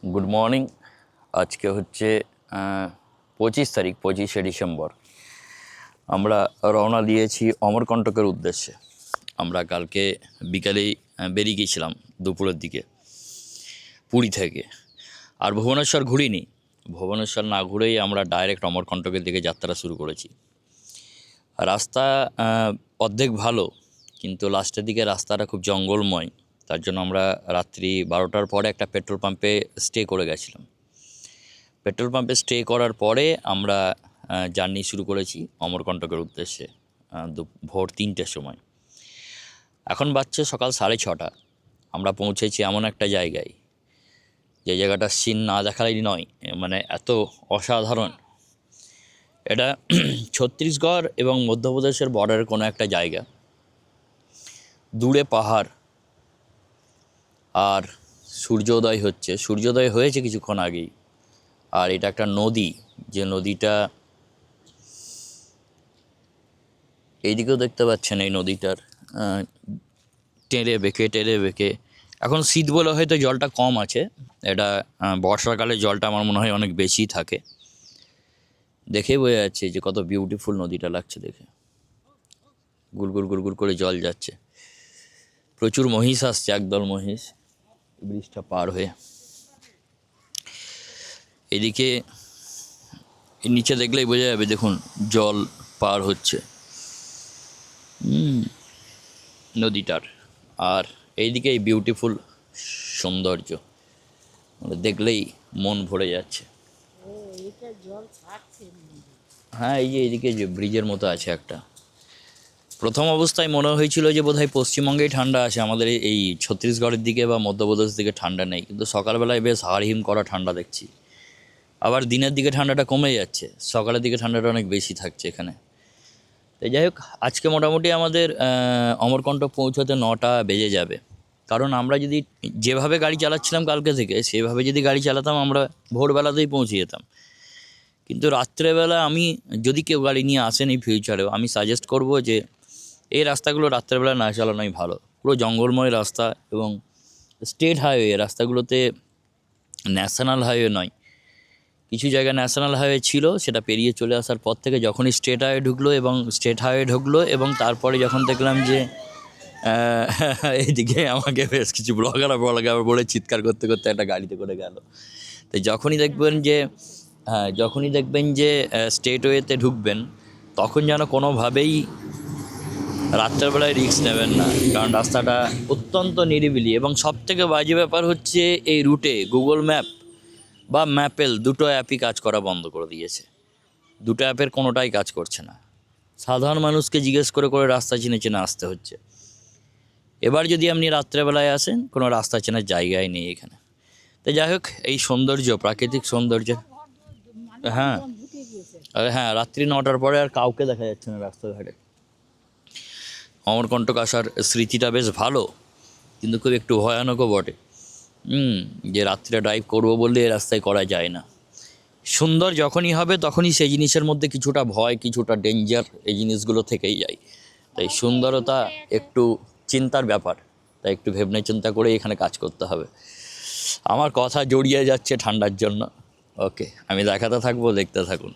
Good morning. আজকে হচ্ছে 25 তারিখ, 25শে ডিসেম্বর। আমরা রওনা দিয়েছি অমরকণ্টকের উদ্দেশ্যে। আমরা কালকে বিকালেই বেরিয়ে গিয়েছিলাম দুপুরের দিকে পুরী থেকে। আর ভুবনেশ্বর ঘুরিনি। ভুবনেশ্বর না ঘুরেই আমরা ডাইরেক্ট অমরকণ্টকের দিকে যাত্রা শুরু করেছি। রাস্তা অর্ধেক ভালো, কিন্তু লাস্টের দিকে রাস্তাটা খুব জঙ্গলময়। তার জন্য আমরা রাত্রি 12টার পরে একটা পেট্রোল পাম্পে স্টে করে গেছিলাম। পেট্রোল পাম্পে স্টে করার পরে আমরা জার্নি শুরু করেছি অমরকণ্টকের উদ্দেশ্যে ভোর 3টের সময়। এখন বাজছে সকাল 6:30। আমরা পৌঁছেছি এমন একটা জায়গায়, যে জায়গাটা সিন না দেখালেই নয়, মানে এত অসাধারণ। এটা ছত্তিশগড় এবং মধ্যপ্রদেশের বর্ডারের কোনো একটা জায়গা। দূরে পাহাড়, আর সূর্যোদয় হয়েছে কিছুক্ষণ আগেই। আর এটা একটা নদী, যে নদীটা এইদিকেও দেখতে পাচ্ছেন। এই নদীটার টেনে বেঁকে এখন শীত বলে হয়তো জলটা কম আছে। এটা বর্ষাকালে জলটা আমার মনে হয় অনেক বেশি থাকে। দেখেই বোঝা যাচ্ছে যে কত বিউটিফুল নদীটা লাগছে দেখে। গুলগুল গুলগুল করে জল যাচ্ছে। প্রচুর মহিষ আসছে, একদল মহিষ ব্রিজটা পার হয়ে। এদিকে নিচে দেখলেই বোঝা যাবে, দেখুন জল পার হচ্ছে নদীটার। আর এইদিকে এই বিউটিফুল সৌন্দর্য দেখলেই মন ভরে যাচ্ছে। হ্যাঁ, এই যে এইদিকে যে ব্রিজের মতো আছে একটা। প্রথম অবস্থায় মনে হয়েছিল যে বোধহয় পশ্চিমবঙ্গেই ঠান্ডা আছে, আমাদের এই ছত্তিশগড়ের দিকে বা মধ্যপ্রদেশ দিকে ঠান্ডা নেই। কিন্তু সকালবেলায় বেশ হাড়হিম করা ঠান্ডা দেখছি। আবার দিনের দিকে ঠান্ডাটা কমে যাচ্ছে, সকালের দিকে ঠান্ডাটা অনেক বেশি থাকছে এখানে। তো যাই হোক, আজকে মোটামুটি আমাদের অমরকণ্টক পৌঁছতে 9টা বেজে যাবে। কারণ আমরা যদি যেভাবে গাড়ি চালাচ্ছিলাম কালকে থেকে, সেভাবে যদি গাড়ি চালাতাম আমরা ভোরবেলাতেই পৌঁছে যেতাম। কিন্তু রাত্রেবেলা যদি কেউ গাড়ি নিয়ে আসেন এই ফিউচারেও, আমি সাজেস্ট করব যে এই রাস্তাগুলো রাত্রেবেলা না চালানোই ভালো। পুরো জঙ্গলময় রাস্তা, এবং স্টেট হাইওয়ে রাস্তাগুলোতে, ন্যাশনাল হাইওয়ে নয়। কিছু জায়গায় ন্যাশনাল হাইওয়ে ছিল, সেটা পেরিয়ে চলে আসার পর থেকে যখনই স্টেট হাইওয়ে ঢুকলো এবং তারপরে যখন দেখলাম যে এইদিকে আমাকে বেশ কিছু ব্লগার বলে চিৎকার করতে করতে একটা গাড়িতে করে গেল। তো যখনই দেখবেন যে স্টেট ওয়েতে ঢুকবেন, তখন যেন কোনোভাবেই রাত্রেবেলায় রিস্ক নেবেন না। কারণ রাস্তাটা অত্যন্ত নিরিবিলি, এবং সবথেকে বাজে ব্যাপার হচ্ছে এই রুটে গুগল ম্যাপ বা ম্যাপেল দুটো অ্যাপই কাজ করা বন্ধ করে দিয়েছে। দুটো অ্যাপের কোনোটাই কাজ করছে না। সাধারণ মানুষকে জিজ্ঞেস করে করে রাস্তা চিনে চিনে আসতে হচ্ছে। এবার যদি আপনি রাত্রেবেলায় আসেন, কোনো রাস্তা চেনার জায়গায় নেই এখানে। তো যাই হোক, এই সৌন্দর্য, প্রাকৃতিক সৌন্দর্য। হ্যাঁ, হ্যাঁ, রাত্রি 9টার পরে আর কাউকে দেখা যাচ্ছে না রাস্তাঘাটে। অমরকণ্টক আসার স্মৃতিটা বেশ ভালো, কিন্তু খুব একটু ভয়ানকও বটে। যে রাত্রে ড্রাইভ করবো বললে এ রাস্তায় করা যায় না। সুন্দর যখনই হবে তখনই সেই জিনিসের মধ্যে কিছুটা ভয়, কিছুটা ডেঞ্জার, এই জিনিসগুলো থেকেই যায়। তাই সুন্দরতা একটু চিন্তার ব্যাপার, তাই একটু ভেবনে চিন্তা করে এখানে কাজ করতে হবে। আমার কথা জড়িয়ে যাচ্ছে ঠান্ডার জন্য। ওকে, আমি দেখাতে থাকবো, দেখতে থাকুন।